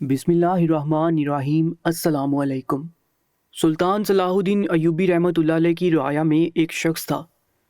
بسم اللہ الرحمن الرحیم۔ السلام علیکم۔ سلطان صلاح الدین ایوبی رحمۃ اللہ علیہ کی رعایا میں ایک شخص تھا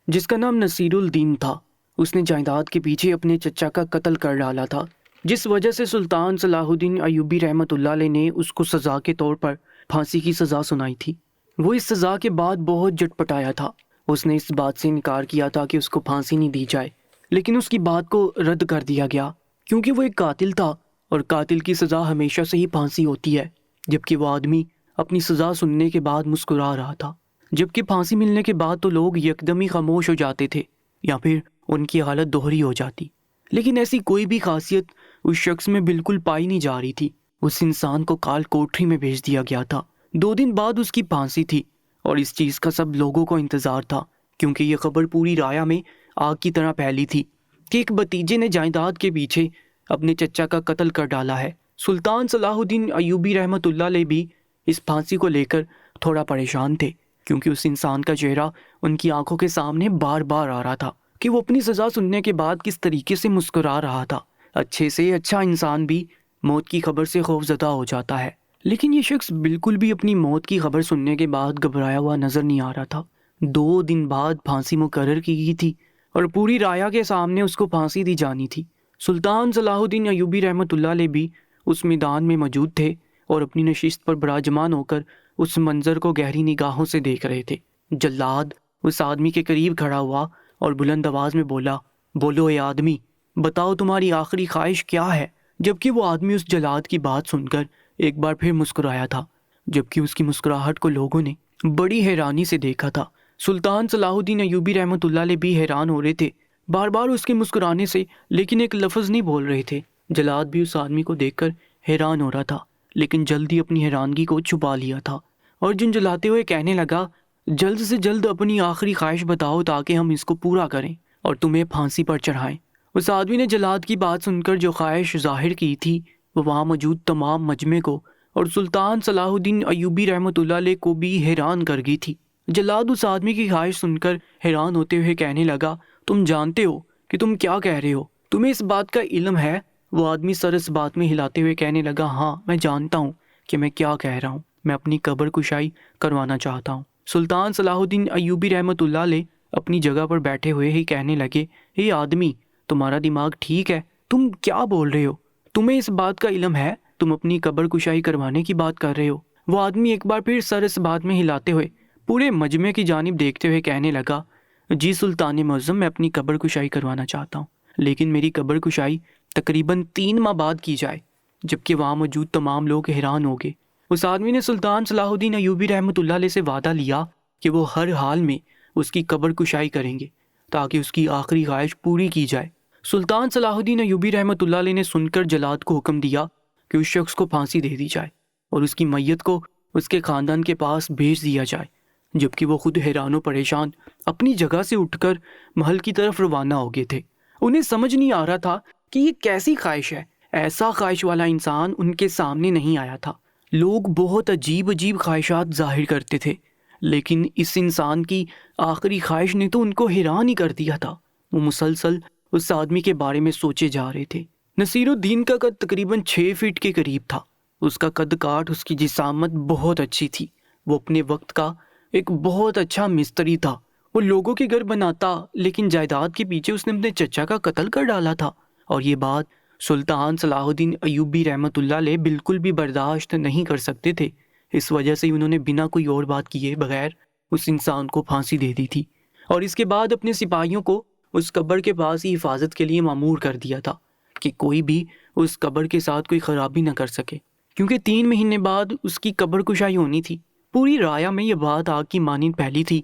جس کا نام نصیر الدین تھا۔ اس نے جائیداد کے پیچھے اپنے چچا کا قتل کر ڈالا تھا، جس وجہ سے سلطان صلاح الدین ایوبی رحمۃ اللہ علیہ نے اس کو سزا کے طور پر پھانسی کی سزا سنائی تھی۔ وہ اس سزا کے بعد بہت جٹ پٹایا تھا۔ اس نے اس بات سے انکار کیا تھا کہ اس کو پھانسی نہیں دی جائے، لیکن اس کی بات کو رد کر دیا گیا کیونکہ وہ ایک قاتل تھا، اور قاتل کی سزا ہمیشہ سے ہی پھانسی ہوتی ہے۔ جبکہ وہ آدمی اپنی سزا سننے کے بعد مسکرا رہا تھا، جبکہ پھانسی ملنے کے بعد تو لوگ یکدم ہی خاموش ہو جاتے تھے یا پھر ان کی حالت دوہری ہو جاتی۔ لیکن ایسی کوئی بھی خاصیت اس شخص میں بالکل پائی نہیں جا رہی تھی۔ اس انسان کو کال کوٹری میں بھیج دیا گیا تھا۔ 2 دن بعد اس کی پھانسی تھی، اور اس چیز کا سب لوگوں کو انتظار تھا کیونکہ یہ خبر پوری رایا میں آگ کی طرح پھیلی تھی کہ ایک بھتیجے نے جائیداد کے پیچھے اپنے چچا کا قتل کر ڈالا ہے۔ سلطان صلاح الدین ایوبی رحمۃ اللہ علیہ بھی اس پھانسی کو لے کر تھوڑا پریشان تھے، کیونکہ اس انسان کا چہرہ ان کی آنکھوں کے سامنے بار بار آ رہا تھا کہ وہ اپنی سزا سننے کے بعد کس طریقے سے مسکرا رہا تھا۔ اچھے سے اچھا انسان بھی موت کی خبر سے خوف زدہ ہو جاتا ہے، لیکن یہ شخص بالکل بھی اپنی موت کی خبر سننے کے بعد گھبرایا ہوا نظر نہیں آ رہا تھا۔ 2 دن بعد پھانسی مقرر کی گئی تھی اور پوری رایا کے سامنے اس کو پھانسی دی جانی تھی۔ سلطان صلاح الدین ایوبی رحمۃ اللہ علیہ بھی اس میدان میں موجود تھے اور اپنی نشست پر براجمان ہو کر اس منظر کو گہری نگاہوں سے دیکھ رہے تھے۔ جلاد اس آدمی کے قریب کھڑا ہوا اور بلند آواز میں بولا، بولو اے آدمی، بتاؤ تمہاری آخری خواہش کیا ہے؟ جبکہ وہ آدمی اس جلاد کی بات سن کر ایک بار پھر مسکرایا تھا، جبکہ اس کی مسکراہٹ کو لوگوں نے بڑی حیرانی سے دیکھا تھا۔ سلطان صلاح الدین ایوبی رحمۃ اللہ علیہ بھی حیران ہو رہے تھے بار بار اس کے مسکرانے سے، لیکن ایک لفظ نہیں بول رہے تھے۔ جلاد بھی اس آدمی کو دیکھ کر حیران ہو رہا تھا، لیکن جلد ہی اپنی حیرانگی کو چھپا لیا تھا اور جنجلاتے ہوئے کہنے لگا، جلد سے جلد اپنی آخری خواہش بتاؤ تاکہ ہم اس کو پورا کریں اور تمہیں پھانسی پر چڑھائیں۔ اس آدمی نے جلاد کی بات سن کر جو خواہش ظاہر کی تھی وہ وہاں موجود تمام مجمع کو اور سلطان صلاح الدین ایوبی رحمۃ اللہ علیہ کو بھی حیران کر گئی تھی۔ جلاد اس آدمی کی خواہش سن کر حیران ہوتے ہوئے کہنے لگا، تم جانتے ہو کہ تم کیا کہہ رہے ہو؟ تمہیں اس بات کا علم ہے؟ وہ آدمی سر اس بات میں ہلاتے ہوئے کہنے لگا، ہاں میں جانتا ہوں کہ میں کیا کہہ رہا ہوں، میں اپنی قبر کشائی کروانا چاہتا ہوں۔ سلطان صلاح الدین ایوبی رحمۃ اللہ علیہ اپنی جگہ پر بیٹھے ہوئے ہی کہنے لگے، اے آدمی، تمہارا دماغ ٹھیک ہے؟ تم کیا بول رہے ہو؟ تمہیں اس بات کا علم ہے؟ تم اپنی قبر کشائی کروانے کی بات کر رہے ہو؟ وہ آدمی ایک بار پھر سر اس بات میں ہلاتے ہوئے پورے مجمع کی جانب دیکھتے ہوئے کہنے لگا، جی سلطان معظم، میں اپنی قبر کشائی کروانا چاہتا ہوں، لیکن میری قبر کشائی تقریباً 3 ماہ بعد کی جائے۔ جبکہ وہاں موجود تمام لوگ حیران ہو گئے۔ اس آدمی نے سلطان صلاح الدین ایوبی رحمۃ اللہ علیہ سے وعدہ لیا کہ وہ ہر حال میں اس کی قبر کشائی کریں گے تاکہ اس کی آخری خواہش پوری کی جائے۔ سلطان صلاح الدین ایوبی رحمۃ اللہ علیہ نے سن کر جلاد کو حکم دیا کہ اس شخص کو پھانسی دے دی جائے اور اس کی میت کو اس کے خاندان کے پاس بھیج دیا جائے۔ جبکہ وہ خود حیران و پریشان اپنی جگہ سے اٹھ کر محل کی طرف روانہ ہو گئے تھے۔ انہیں سمجھ نہیں آ رہا تھا کہ یہ کیسی خواہش ہے۔ ایسا خواہش والا انسان ان کے سامنے نہیں آیا تھا۔ لوگ بہت عجیب عجیب خواہشات ظاہر کرتے تھے، لیکن اس انسان کی آخری خواہش نے تو ان کو حیران ہی کر دیا تھا۔ وہ مسلسل اس آدمی کے بارے میں سوچے جا رہے تھے۔ نصیر الدین کا قد تقریباً 6 فٹ کے قریب تھا۔ اس کا قد کاٹ، اس کی جسامت بہت اچھی تھی۔ وہ اپنے وقت کا ایک بہت اچھا مستری تھا۔ وہ لوگوں کے گھر بناتا، لیکن جائیداد کے پیچھے اس نے اپنے چچا کا قتل کر ڈالا تھا، اور یہ بات سلطان صلاح الدین ایوبی رحمۃ اللہ علیہ بالکل بھی برداشت نہیں کر سکتے تھے۔ اس وجہ سے انہوں نے بنا کوئی اور بات کیے بغیر اس انسان کو پھانسی دے دی تھی، اور اس کے بعد اپنے سپاہیوں کو اس قبر کے پاس ہی حفاظت کے لیے مامور کر دیا تھا کہ کوئی بھی اس قبر کے ساتھ کوئی خرابی نہ کر سکے، کیونکہ 3 مہینے بعد اس کی قبر کشائی ہونی تھی۔ پوری رایا میں یہ بات آگ کی مانند پھیلی تھی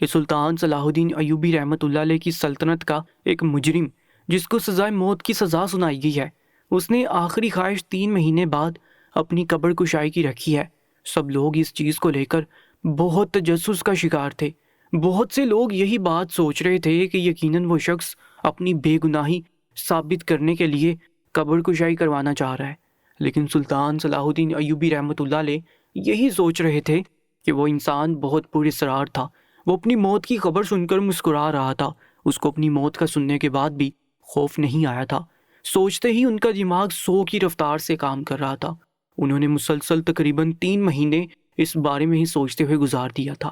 کہ سلطان صلاح الدین ایوبی رحمۃ اللہ علیہ کی سلطنت کا ایک مجرم جس کو سزائے موت کی سزا سنائی گئی ہے، اس نے آخری خواہش 3 مہینے بعد اپنی قبر کشائی کی رکھی ہے۔ سب لوگ اس چیز کو لے کر بہت تجسس کا شکار تھے۔ بہت سے لوگ یہی بات سوچ رہے تھے کہ یقیناً وہ شخص اپنی بے گناہی ثابت کرنے کے لیے قبر کشائی کروانا چاہ رہا ہے، لیکن سلطان صلاح الدین ایوبی رحمۃ اللہ علیہ یہی سوچ رہے تھے کہ وہ انسان بہت پراسرار تھا۔ وہ اپنی موت کی خبر سن کر مسکرا رہا تھا۔ اس کو اپنی موت کا سننے کے بعد بھی خوف نہیں آیا تھا۔ سوچتے ہی ان کا دماغ 100 کی رفتار سے کام کر رہا تھا۔ انہوں نے مسلسل تقریباً 3 مہینے اس بارے میں ہی سوچتے ہوئے گزار دیا تھا۔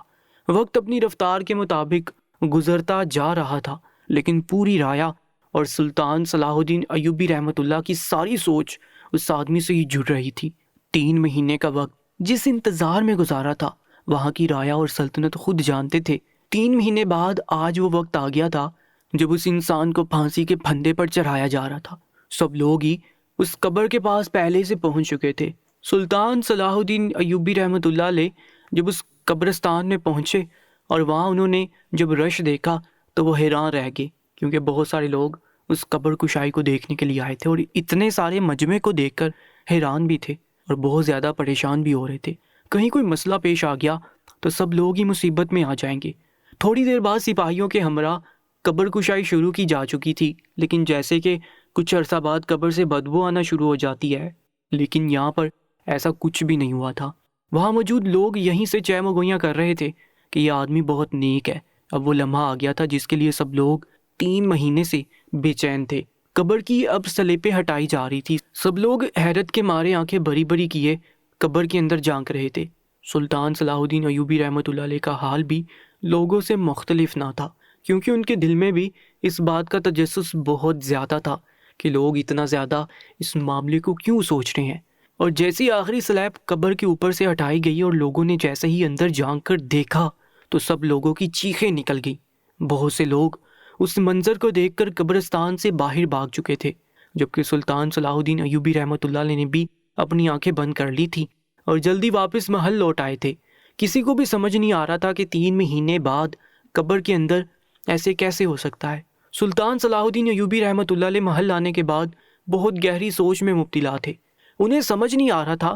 وقت اپنی رفتار کے مطابق گزرتا جا رہا تھا، لیکن پوری رایا اور سلطان صلاح الدین ایوبی رحمۃ اللہ کی ساری سوچ اس آدمی سے ہی جڑ رہی تھی۔ 3 مہینے کا وقت جس انتظار میں گزارا تھا، وہاں کی رایا اور سلطنت خود جانتے تھے 3 مہینے بعد آج وہ وقت آ گیا تھا جب اس انسان کو پھانسی کے پھندے پر چڑھایا جا رہا تھا۔ سب لوگ ہی اس قبر کے پاس پہلے سے پہنچ چکے تھے۔ سلطان صلاح الدین ایوبی رحمۃ اللہ علیہ جب اس قبرستان میں پہنچے اور وہاں انہوں نے جب رش دیکھا تو وہ حیران رہ گئے، کیونکہ بہت سارے لوگ اس قبر کشائی کو دیکھنے کے لیے آئے تھے اور اتنے سارے مجمع کو دیکھ کر حیران بھی تھے اور بہت زیادہ پریشان بھی ہو رہے تھے۔ کہیں کوئی مسئلہ پیش آ گیا تو سب لوگ ہی مصیبت میں آ جائیں گے۔ تھوڑی دیر بعد سپاہیوں کے ہمراہ قبر کشائی شروع کی جا چکی تھی، لیکن جیسے کہ کچھ عرصہ بعد قبر سے بدبو آنا شروع ہو جاتی ہے، لیکن یہاں پر ایسا کچھ بھی نہیں ہوا تھا۔ وہاں موجود لوگ یہیں سے چہ مگویاں کر رہے تھے کہ یہ آدمی بہت نیک ہے۔ اب وہ لمحہ آ گیا تھا جس کے لیے سب لوگ 3 مہینے سے بے چین تھے۔ قبر کی اب سلیپیں ہٹائی جا رہی تھی۔ سب لوگ حیرت کے مارے آنکھیں بری بری کیے قبر کے اندر جھانک رہے تھے۔ سلطان صلاح الدین ایوبی رحمۃ اللہ علیہ کا حال بھی لوگوں سے مختلف نہ تھا، کیونکہ ان کے دل میں بھی اس بات کا تجسس بہت زیادہ تھا کہ لوگ اتنا زیادہ اس معاملے کو کیوں سوچ رہے ہیں۔ اور جیسی آخری سلیب قبر کے اوپر سے ہٹائی گئی اور لوگوں نے جیسے ہی اندر جھانک کر دیکھا تو سب لوگوں کی چیخیں نکل گئیں۔ بہت سے لوگ اس منظر کو دیکھ کر قبرستان سے باہر بھاگ چکے تھے، جبکہ سلطان صلاح الدین ایوبی رحمۃ اللہ علیہ نے بھی اپنی آنکھیں بند کر لی تھی اور جلدی واپس محل لوٹ آئے تھے۔ کسی کو بھی سمجھ نہیں آ رہا تھا کہ 3 مہینے بعد قبر کے اندر ایسے کیسے ہو سکتا ہے۔ سلطان صلاح الدین ایوبی رحمۃ اللہ علیہ محل آنے کے بعد بہت گہری سوچ میں مبتلا تھے۔ انہیں سمجھ نہیں آ رہا تھا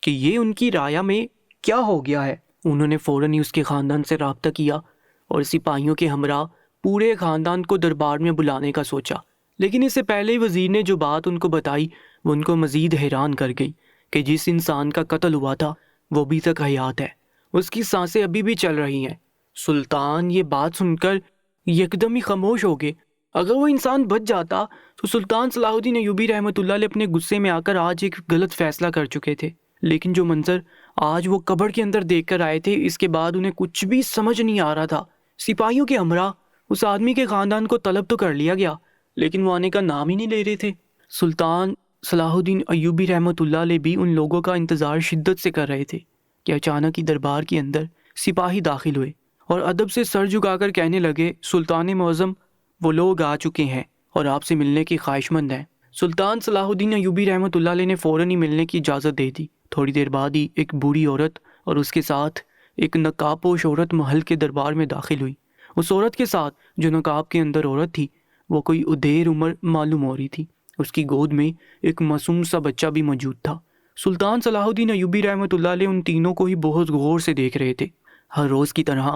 کہ یہ ان کی رایا میں کیا ہو گیا ہے۔ انہوں نے فوراً ہی اس کے خاندان سے رابطہ کیا اور سپاہیوں کے ہمراہ پورے خاندان کو دربار میں بلانے کا سوچا، لیکن اس سے پہلے وزیر نے جو بات ان کو بتائی وہ ان کو مزید حیران کر گئی کہ جس انسان کا قتل ہوا تھا وہ ابھی تک حیات ہے، اس کی سانسیں ابھی بھی چل رہی ہیں۔ سلطان یہ بات سن کر یکدم ہی خاموش ہو گئے۔ اگر وہ انسان بچ جاتا تو سلطان صلاح الدین ایوبی رحمۃ اللہ علیہ اپنے غصے میں آ کر آج ایک غلط فیصلہ کر چکے تھے، لیکن جو منظر آج وہ قبر کے اندر دیکھ کر آئے تھے اس کے بعد انہیں کچھ بھی سمجھ نہیں آ رہا تھا۔ سپاہیوں کے ہمراہ اس آدمی کے خاندان کو طلب تو کر لیا گیا، لیکن وہ آنے کا نام ہی نہیں لے رہے تھے۔ سلطان صلاح الدین ایوبی رحمۃ اللہ علیہ بھی ان لوگوں کا انتظار شدت سے کر رہے تھے کہ اچانک ہی دربار کے اندر سپاہی داخل ہوئے اور ادب سے سر جھکا کر کہنے لگے، سلطان معظم، وہ لوگ آ چکے ہیں اور آپ سے ملنے کی خواہش مند ہیں۔ سلطان صلاح الدین ایوبی رحمۃ اللہ علیہ نے فوراً ہی ملنے کی اجازت دے دی۔ تھوڑی دیر بعد ہی ایک بوڑھی عورت اور اس کے ساتھ ایک نقاب پوش عورت محل کے دربار میں داخل ہوئی۔ اس عورت کے ساتھ جو نقاب کے اندر عورت تھی وہ کوئی ادیر عمر معلوم ہو رہی تھی۔ اس کی گود میں ایک معصوم سا بچہ بھی موجود تھا۔ سلطان صلاح الدین ایوبی رحمۃ اللہ علیہ ان تینوں کو ہی بہت غور سے دیکھ رہے تھے۔ ہر روز کی طرح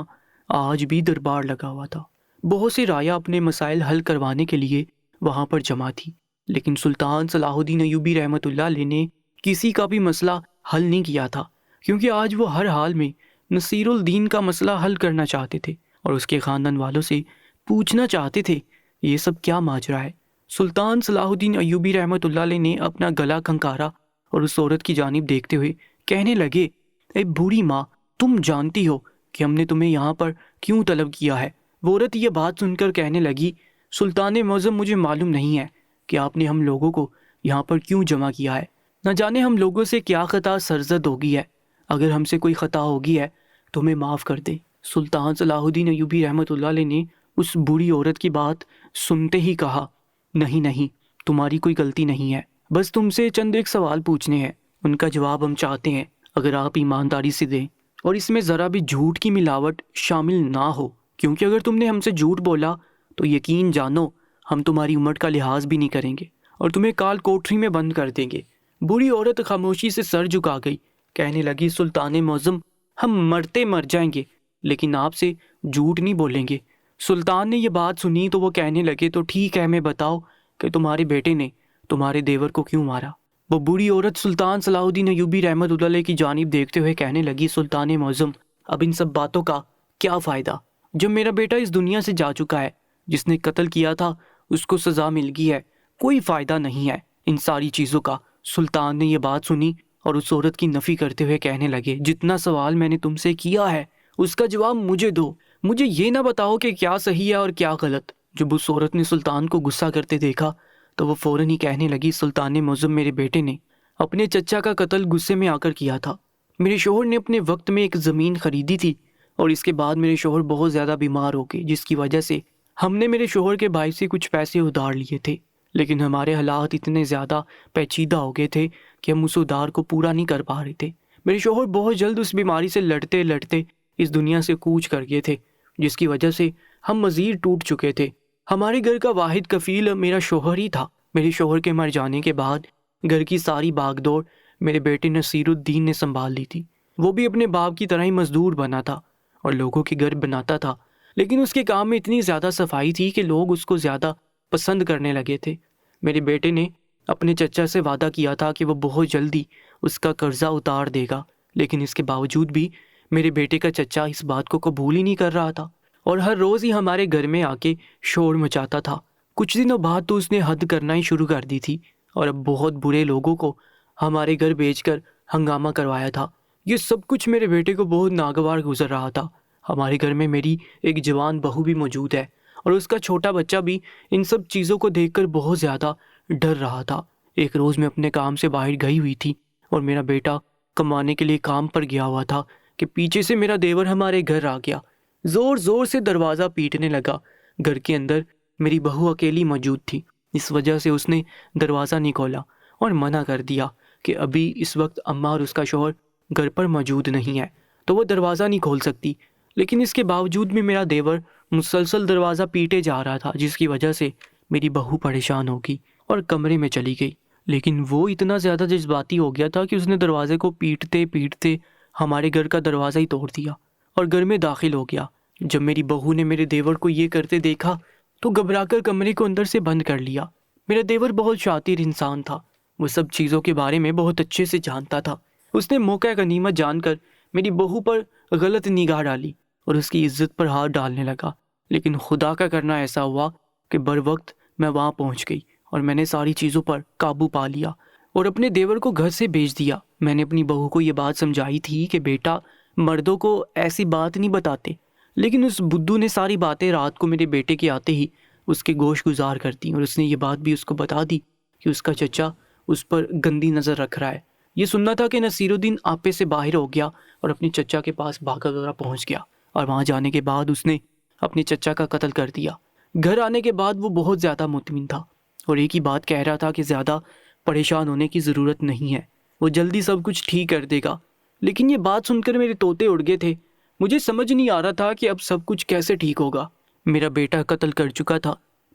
آج بھی دربار لگا ہوا تھا۔ بہت سی رایا اپنے مسائل حل کروانے کے لیے وہاں پر جمع تھی، لیکن سلطان صلاح الدین ایوبی رحمۃ اللہ علیہ نے کسی کا بھی مسئلہ حل نہیں کیا تھا، کیونکہ آج وہ ہر حال میں نصیر الدین کا مسئلہ حل کرنا چاہتے تھے اور اس کے خاندان والوں سے پوچھنا چاہتے تھے یہ سب کیا ماجرا ہے۔ سلطان صلاح الدین ایوبی رحمۃ اللہ علیہ نے اپنا گلا کھنکارا اور اس عورت کی جانب دیکھتے ہوئے کہنے لگے، اے بوڑھی ماں، تم جانتی ہو کہ ہم نے تمہیں یہاں پر کیوں طلب کیا ہے؟ وہ عورت یہ بات سن کر کہنے لگی، سلطان معظم، مجھے معلوم نہیں ہے کہ آپ نے ہم لوگوں کو یہاں پر کیوں جمع کیا ہے۔ نہ جانے ہم لوگوں سے کیا خطا سرزد ہوگی ہے، اگر ہم سے کوئی خطا ہوگی ہے تو ہمیں معاف کر دیں۔ سلطان صلاح الدین ایوبی رحمۃ اللہ علیہ نے اس بوڑھی عورت کی بات سنتے ہی کہا، نہیں، تمہاری کوئی غلطی نہیں ہے، بس تم سے چند ایک سوال پوچھنے ہیں، ان کا جواب ہم چاہتے ہیں اگر آپ ایمانداری سے دیں اور اس میں ذرا بھی جھوٹ کی ملاوٹ شامل نہ ہو، کیونکہ اگر تم نے ہم سے جھوٹ بولا تو یقین جانو ہم تمہاری عمر کا لحاظ بھی نہیں کریں گے اور تمہیں کال کوٹری میں بند کر دیں گے۔ بوڑھی عورت خاموشی سے سر جھکا گئی، کہنے لگی، سلطان معظم، ہم مرتے مر جائیں گے لیکن آپ سے جھوٹ نہیں بولیں گے۔ سلطان نے یہ بات سنی تو وہ کہنے لگے، تو ٹھیک ہے، ہمیں بتاؤ کہ تمہارے بیٹے نے تمہارے دیور کو کیوں مارا؟ وہ بوڑھی عورت سلطان صلاح الدین ایوبی رحمۃ اللہ علیہ کی جانب دیکھتے ہوئے کہنے لگی، سلطان معظم، اب ان سب باتوں کا کیا فائدہ؟ جب میرا بیٹا اس دنیا سے جا چکا ہے، جس نے قتل کیا تھا اس کو سزا مل گئی ہے، کوئی فائدہ نہیں ہے ان ساری چیزوں کا۔ سلطان نے یہ بات سنی اور اس عورت کی نفی کرتے ہوئے کہنے لگے، جتنا سوال میں نے تم سے کیا ہے اس کا جواب مجھے دو، مجھے یہ نہ بتاؤ کہ کیا صحیح ہے اور کیا غلط۔ جب اس عورت نے سلطان کو غصہ کرتے دیکھا تو وہ فوراً ہی کہنے لگی، سلطان معظم، میرے بیٹے نے اپنے چچا کا قتل غصے میں آ کر کیا تھا۔ میرے شوہر نے اپنے وقت میں ایک زمین خریدی تھی اور اس کے بعد میرے شوہر بہت زیادہ بیمار ہو گئے، جس کی وجہ سے ہم نے میرے شوہر کے بھائی سے کچھ پیسے ادھار لیے تھے، لیکن ہمارے حالات اتنے زیادہ پیچیدہ ہو گئے تھے کہ ہم اس ادھار کو پورا نہیں کر پا رہے تھے۔ میرے شوہر بہت جلد اس بیماری سے لڑتے لڑتے اس دنیا سے کوچ کر گئے تھے، جس کی وجہ سے ہم مزید ٹوٹ چکے تھے۔ ہمارے گھر کا واحد کفیل میرا شوہر ہی تھا۔ میرے شوہر کے مر جانے کے بعد گھر کی ساری باغ دوڑ میرے بیٹے نصیر الدین نے سنبھال لی تھی۔ وہ بھی اپنے باپ کی طرح ہی مزدور بنا تھا اور لوگوں کے گھر بناتا تھا، لیکن اس کے کام میں اتنی زیادہ صفائی تھی کہ لوگ اس کو زیادہ پسند کرنے لگے تھے۔ میرے بیٹے نے اپنے چچا سے وعدہ کیا تھا کہ وہ بہت جلدی اس کا قرضہ اتار دے گا، لیکن اس کے باوجود بھی میرے بیٹے کا چچا اس بات کو قبول ہی نہیں کر رہا تھا اور ہر روز ہی ہمارے گھر میں آ کے شور مچاتا تھا۔ کچھ دنوں بعد تو اس نے حد کرنا ہی شروع کر دی تھی اور اب بہت برے لوگوں کو ہمارے گھر بیچ کر ہنگامہ کروایا تھا۔ یہ سب کچھ میرے بیٹے کو بہت ناگوار گزر رہا تھا۔ ہمارے گھر میں میری ایک جوان بہو بھی موجود ہے اور اس کا چھوٹا بچہ بھی ان سب چیزوں کو دیکھ کر بہت زیادہ ڈر رہا تھا۔ ایک روز میں اپنے کام سے باہر گئی ہوئی تھی اور میرا بیٹا کمانے کے لیے کام پر گیا ہوا تھا کہ پیچھے سے میرا دیور ہمارے گھر آ گیا، زور زور سے دروازہ پیٹنے لگا۔ گھر کے اندر میری بہو اکیلی موجود تھی، اس وجہ سے اس نے دروازہ نہیں کھولا اور منع کر دیا کہ ابھی اس وقت اماں اور اس کا شوہر گھر پر موجود نہیں ہے تو وہ دروازہ نہیں کھول سکتی۔ لیکن اس کے باوجود بھی میرا دیور مسلسل دروازہ پیٹے جا رہا تھا، جس کی وجہ سے میری بہو پریشان ہو گئی اور کمرے میں چلی گئی۔ لیکن وہ اتنا زیادہ جذباتی ہو گیا تھا کہ اس نے دروازے کو پیٹتے پیٹتے ہمارے گھر کا دروازہ ہی توڑ دیا اور گھر میں داخل ہو گیا۔ جب میری بہو نے میرے دیور کو یہ کرتے دیکھا تو گھبرا کر کمرے کو اندر سے بند کر لیا۔ میرا دیور بہت شاطر انسان تھا، وہ سب چیزوں کے بارے میں بہت اچھے سے جانتا تھا۔ اس نے موقع غنیمت جان کر میری بہو پر غلط نگاہ ڈالی اور اس کی عزت پر ہاتھ ڈالنے لگا، لیکن خدا کا کرنا ایسا ہوا کہ بر وقت میں وہاں پہنچ گئی اور میں نے ساری چیزوں پر قابو پا لیا اور اپنے دیور کو گھر سے بھیج دیا۔ میں نے اپنی بہو کو یہ بات سمجھائی تھی کہ بیٹا، مردوں کو ایسی بات نہیں بتاتے، لیکن اس بدھو نے ساری باتیں رات کو میرے بیٹے کے آتے ہی اس کے گوش گزار کر دی اور اس نے یہ بات بھی اس کو بتا دی کہ اس کا چچا اس پر گندی نظر رکھ رہا ہے۔ یہ سننا تھا کہ نصیر الدین آپے سے باہر ہو گیا اور اپنے چچا کے پاس بھاگا دورا پہنچ گیا اور وہاں جانے کے بعد اس نے اپنے چچا کا قتل کر دیا۔ گھر آنے کے بعد وہ بہت زیادہ مطمئن تھا اور ایک ہی بات کہہ رہا تھا کہ زیادہ پریشان ہونے کی ضرورت نہیں ہے، وہ جلدی سب کچھ ٹھیک کر دے گا۔ لیکن یہ بات سن کر میرے طوطے اڑ گئے تھے۔ مجھے سمجھ نہیں آ رہا تھا کہ اب سب کچھ کیسے ٹھیک ہوگا۔ میرا بیٹا قتل کر چکا تھا،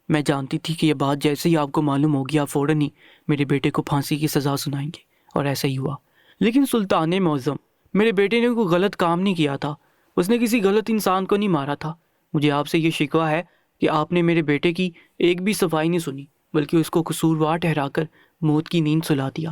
میں جانتی تھی کہ یہ بات جیسے ہی آپ کو معلوم ہوگی آپ فوراً ہی میرے بیٹے کو پھانسی کی سزا سنائیں گے، اور ایسا ہی ہوا۔ لیکن سلطان معظم، میرے بیٹے نے کوئی غلط کام نہیں کیا تھا، اس نے کسی غلط انسان کو نہیں مارا تھا۔ مجھے آپ سے یہ شکوہ ہے کہ آپ نے میرے بیٹے کی ایک بھی صفائی نہیں سنی، بلکہ اس کو قصوروار ٹھہرا کر موت کی نیند سلا دیا۔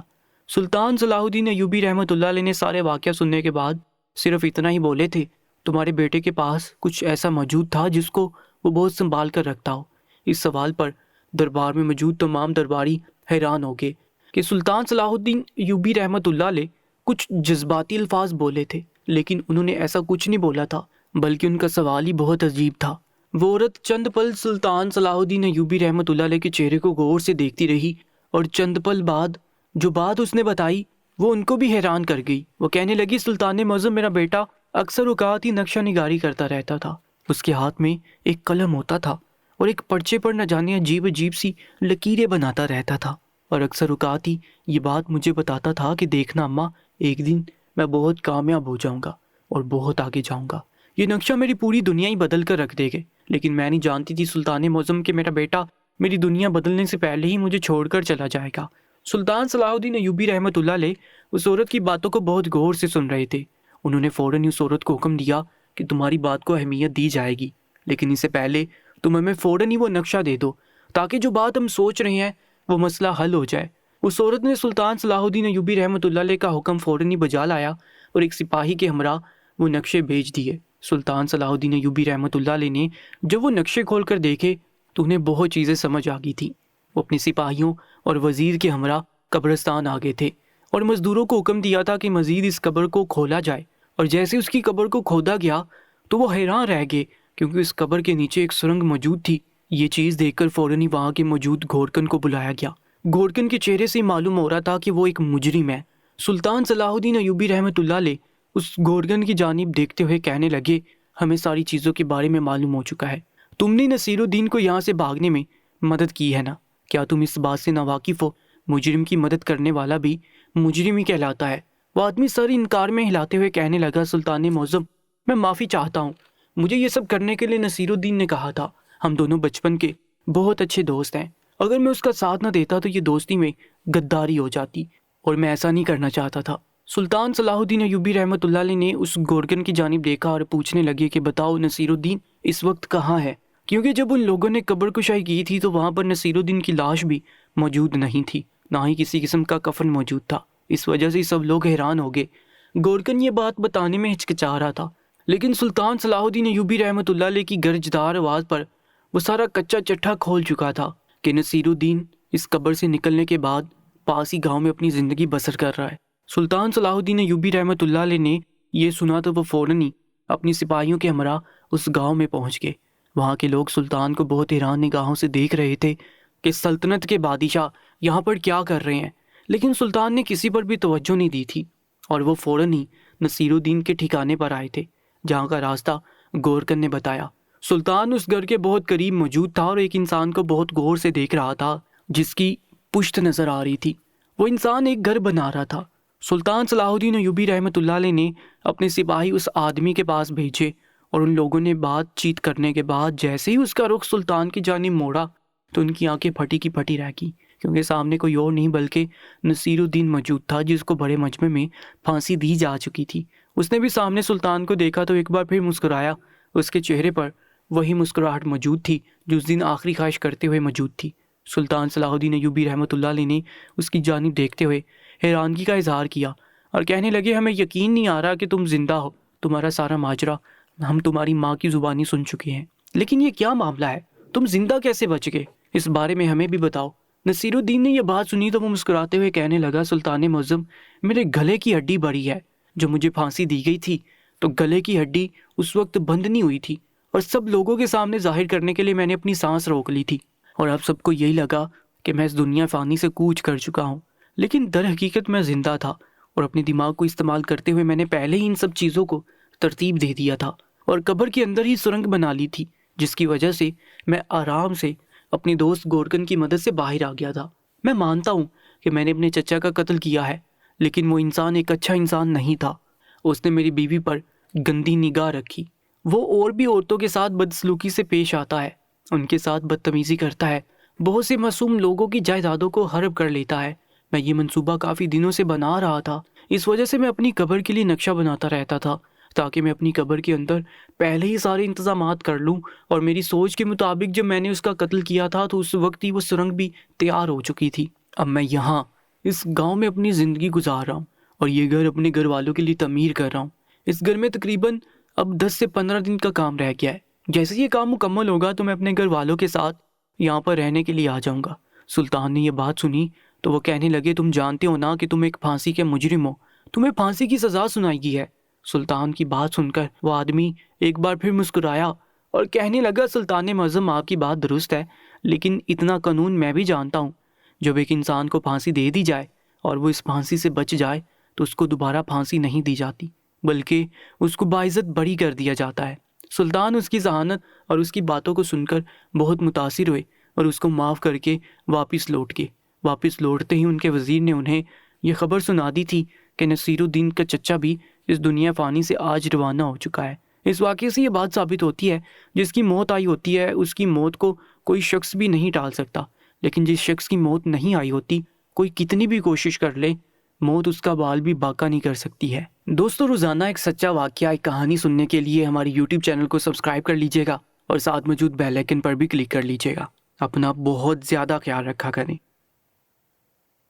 سلطان صلاح الدین ایوبی رحمۃ اللہ علیہ نے سارے واقعہ سننے کے بعد صرف اتنا ہی بولے تھے، تمہارے بیٹے کے پاس کچھ ایسا موجود تھا جس کو وہ بہت سنبھال کر رکھتا ہو۔ اس سوال پر دربار میں موجود تمام درباری حیران ہو گئے کہ سلطان صلاح الدین ایوبی رحمۃ اللہ علیہ کچھ جذباتی الفاظ بولے تھے، لیکن انہوں نے ایسا کچھ نہیں بولا تھا، بلکہ ان کا سوال ہی بہت عجیب تھا۔ وہ عورت چند پل سلطان صلاح الدین ایوبی رحمۃ اللہ علیہ کے چہرے کو غور سے دیکھتی رہی اور چند پل بعد جو بات اس نے بتائی وہ ان کو بھی حیران کر گئی۔ وہ کہنے لگی، سلطان معظم، میرا بیٹا اکثر اوقات ہی نقشہ نگاری کرتا رہتا تھا۔ اس کے ہاتھ میں ایک قلم ہوتا تھا اور ایک پرچے پر نہ جانے عجیب عجیب سی لکیریں بناتا رہتا تھا، اور اکثر اوقات ہی یہ بات مجھے بتاتا تھا کہ دیکھنا اماں، ایک دن میں بہت کامیاب ہو جاؤں گا اور بہت آگے جاؤں گا، یہ نقشہ میری پوری دنیا ہی بدل کر رکھ دے گے۔ لیکن میں نہیں جانتی تھی سلطان معظم کہ میرا بیٹا میری دنیا بدلنے سے پہلے ہی مجھے چھوڑ کر چلا جائے گا۔ سلطان صلاح الدین ایوبی رحمۃ اللہ علیہ اس عورت کی باتوں کو بہت غور سے سن رہے تھے۔ انہوں نے فوراً ہی اس عورت کو حکم دیا کہ تمہاری بات کو اہمیت دی جائے گی، لیکن اس سے پہلے تم ہمیں فوراً ہی وہ نقشہ دے دو تاکہ جو بات ہم سوچ رہے ہیں وہ مسئلہ حل ہو جائے۔ اس عورت نے سلطان صلاح الدین ایوبی رحمۃ اللہ علیہ کا حکم فوراً ہی بجا لایا اور ایک سپاہی کے ہمراہ وہ نقشے بھیج دیے۔ سلطان صلاح الدین ایوبی رحمۃ اللہ علیہ نے جب وہ نقشے کھول کر دیکھے تو انہیں بہت چیزیں سمجھ آ گئی تھیں۔ وہ اپنے سپاہیوں اور وزیر کے ہمراہ قبرستان آ گئے تھے اور مزدوروں کو حکم دیا تھا کہ مزید اس قبر کو کھولا جائے، اور جیسے اس کی قبر کو کھودا گیا تو وہ حیران رہ گئے کیونکہ اس قبر کے نیچے ایک سرنگ موجود تھی۔ یہ چیز دیکھ کر فوراً ہی وہاں کے موجود گھورکن کو بلایا گیا۔ گھورکن کے چہرے سے معلوم ہو رہا تھا کہ وہ ایک مجرم ہے۔ سلطان صلاح الدین ایوبی رحمۃ اللہ علیہ اس گھورکن کی جانب دیکھتے ہوئے کہنے لگے، ہمیں ساری چیزوں کے بارے میں معلوم ہو چکا ہے، تم نے نصیر الدین کو یہاں سے بھاگنے میں مدد کی ہے نا؟ کیا تم اس بات سے ناواقف ہو؟ مجرم کی مدد کرنے والا بھی مجرم ہی کہلاتا ہے۔ وہ آدمی سر انکار میں ہلاتے ہوئے کہنے لگا، سلطان معظم، میں معافی چاہتا ہوں، مجھے یہ سب کرنے کے لیے نصیر الدین نے کہا تھا۔ ہم دونوں بچپن کے بہت اچھے دوست ہیں، اگر میں اس کا ساتھ نہ دیتا تو یہ دوستی میں غداری ہو جاتی، اور میں ایسا نہیں کرنا چاہتا تھا۔ سلطان صلاح الدین ایوبی رحمۃ اللہ علیہ نے اس گھورکن کی جانب دیکھا اور پوچھنے لگے کہ بتاؤ نصیر الدین اس وقت کہاں ہے؟ کیونکہ جب ان لوگوں نے قبر کشائی کی تھی تو وہاں پر نصیر الدین کی لاش بھی موجود نہیں تھی، نہ ہی کسی قسم کا کفن موجود تھا۔ اس وجہ سے سب لوگ حیران ہو گئے۔ گھورکن یہ بات بتانے میں ہچکچا رہا تھا، لیکن سلطان صلاح الدین ایوبی رحمۃ اللہ علیہ کی گرجدار آواز پر وہ سارا کچا چٹھا کھول چکا تھا کہ نصیر الدین اس قبر سے نکلنے کے بعد پاس ہی گاؤں میں اپنی زندگی بسر کر رہا ہے۔ سلطان صلاح الدین ایوبی رحمۃ اللہ علیہ نے یہ سنا تو وہ فوراً ہی اپنی سپاہیوں کے ہمراہ اس گاؤں میں پہنچ گئے۔ وہاں کے لوگ سلطان کو بہت حیران نگاہوں سے دیکھ رہے تھے کہ سلطنت کے بادشاہ یہاں پر کیا کر رہے ہیں، لیکن سلطان نے کسی پر بھی توجہ نہیں دی تھی، اور وہ فوراً ہی نصیر الدین کے ٹھکانے پر آئے تھے جہاں کا راستہ گھورکن نے بتایا۔ سلطان اس گھر کے بہت قریب موجود تھا اور ایک انسان کو بہت غور سے دیکھ رہا تھا جس کی پشت نظر آ رہی تھی۔ وہ انسان ایک گھر بنا رہا تھا۔ سلطان صلاح الدین ایوبی رحمۃ اللہ علیہ نے اپنے سپاہی اس آدمی کے پاس بھیجے، اور ان لوگوں نے بات چیت کرنے کے بعد جیسے ہی اس کا رخ سلطان کی جانب موڑا تو ان کی آنکھیں پھٹی کی پھٹی رہ گئی، کیونکہ سامنے کوئی اور نہیں بلکہ نصیر الدین موجود تھا جس کو بڑے مجمع میں پھانسی دی جا چکی تھی۔ اس نے بھی سامنے سلطان کو دیکھا تو ایک بار پھر مسکرایا۔ اس کے چہرے پر وہی مسکراہٹ موجود تھی جو اس دن آخری خواہش کرتے ہوئے موجود تھی۔ سلطان صلاح الدین ایوبی رحمۃ اللہ علیہ نے اس کی جانب دیکھتے ہوئے حیرانگی کا اظہار کیا اور کہنے لگے، ہمیں یقین نہیں آ رہا کہ تم زندہ ہو، تمہارا سارا ماجرا ہم تمہاری ماں کی زبانی سن چکے ہیں، لیکن یہ کیا معاملہ ہے؟ تم زندہ کیسے بچ گئے؟ اس بارے میں ہمیں بھی بتاؤ۔ نصیر الدین نے یہ بات سنی تو وہ مسکراتے ہوئے کہنے لگا، سلطان معظم، میرے گلے کی ہڈی بڑی ہے۔ جو مجھے پھانسی دی گئی تھی تو گلے کی ہڈی اس وقت بند نہیں ہوئی تھی، اور سب لوگوں کے سامنے ظاہر کرنے کے لیے میں نے اپنی سانس روک لی تھی، اور اب سب کو یہی لگا کہ میں اس دنیا فانی سے کوچ کر چکا ہوں، لیکن در حقیقت میں زندہ تھا، اور اپنے دماغ کو استعمال کرتے ہوئے میں نے پہلے ہی ان سب چیزوں کو ترتیب دے دیا تھا، اور قبر کے اندر ہی سرنگ بنا لی تھی، جس کی وجہ سے میں آرام سے اپنی دوست گھورکن کی مدد سے باہر آ گیا تھا۔ میں مانتا ہوں کہ میں نے اپنے چچا کا قتل کیا ہے، لیکن وہ انسان ایک اچھا انسان نہیں تھا۔ اس نے میری بیوی پر گندی نگاہ رکھی۔ وہ اور بھی عورتوں کے ساتھ بدسلوکی سے پیش آتا ہے، ان کے ساتھ بدتمیزی کرتا ہے، بہت سے معصوم لوگوں کی جائیدادوں کو ہڑپ کر لیتا ہے۔ میں یہ منصوبہ کافی دنوں سے بنا رہا تھا، اس وجہ سے میں اپنی قبر کے لیے نقشہ بناتا رہتا تھا تاکہ میں اپنی قبر کے اندر پہلے ہی سارے انتظامات کر لوں، اور میری سوچ کے مطابق جب میں نے اس کا قتل کیا تھا تو اس وقت ہی وہ سرنگ بھی تیار ہو چکی تھی۔ اب میں یہاں اس گاؤں میں اپنی زندگی گزار رہا ہوں، اور یہ گھر اپنے گھر والوں کے لیے تعمیر کر رہا ہوں۔ اس گھر میں تقریباً اب 10 سے 15 دن کا کام رہ گیا ہے۔ جیسے یہ کام مکمل ہوگا تو میں اپنے گھر والوں کے ساتھ یہاں پر رہنے کے لیے آ جاؤں گا۔ سلطان نے یہ بات سنی تو وہ کہنے لگے، تم جانتے ہو نا کہ تم ایک پھانسی کے مجرم ہو، تمہیں پھانسی کی سزا سنائی گئی ہے۔ سلطان کی بات سن کر وہ آدمی ایک بار پھر مسکرایا اور کہنے لگا، سلطان معظم، آپ کی بات درست ہے، لیکن اتنا قانون میں بھی جانتا ہوں، جب ایک انسان کو پھانسی دے دی جائے اور وہ اس پھانسی سے بچ جائے تو اس کو دوبارہ پھانسی نہیں دی جاتی، بلکہ اس کو باعزت بری کر دیا جاتا ہے۔ سلطان اس کی ذہانت اور اس کی باتوں کو سن کر بہت متاثر ہوئے اور اس کو معاف کر کے واپس لوٹ گئے۔ واپس لوٹتے ہی ان کے وزیر نے انہیں یہ خبر سنا دی تھی کہ نصیر الدین کا چچا بھی اس دنیا فانی سے آج روانہ ہو چکا ہے۔ اس واقعے سے یہ بات ثابت ہوتی ہے، جس کی موت آئی ہوتی ہے اس کی موت کو کوئی شخص بھی نہیں ٹال سکتا، لیکن جس شخص کی موت نہیں آئی ہوتی، کوئی کتنی بھی کوشش کر لے، موت اس کا بال بھی باقا نہیں کر سکتی ہے۔ دوستو، روزانہ ایک سچا واقعہ، ایک کہانی سننے کے لیے ہماری YouTube چینل کو سبسکرائب کر لیجیے گا اور ساتھ موجود بیل آئیکن پر بھی کلک کر لیجیے گا۔ اپنا بہت زیادہ خیال رکھا کریں۔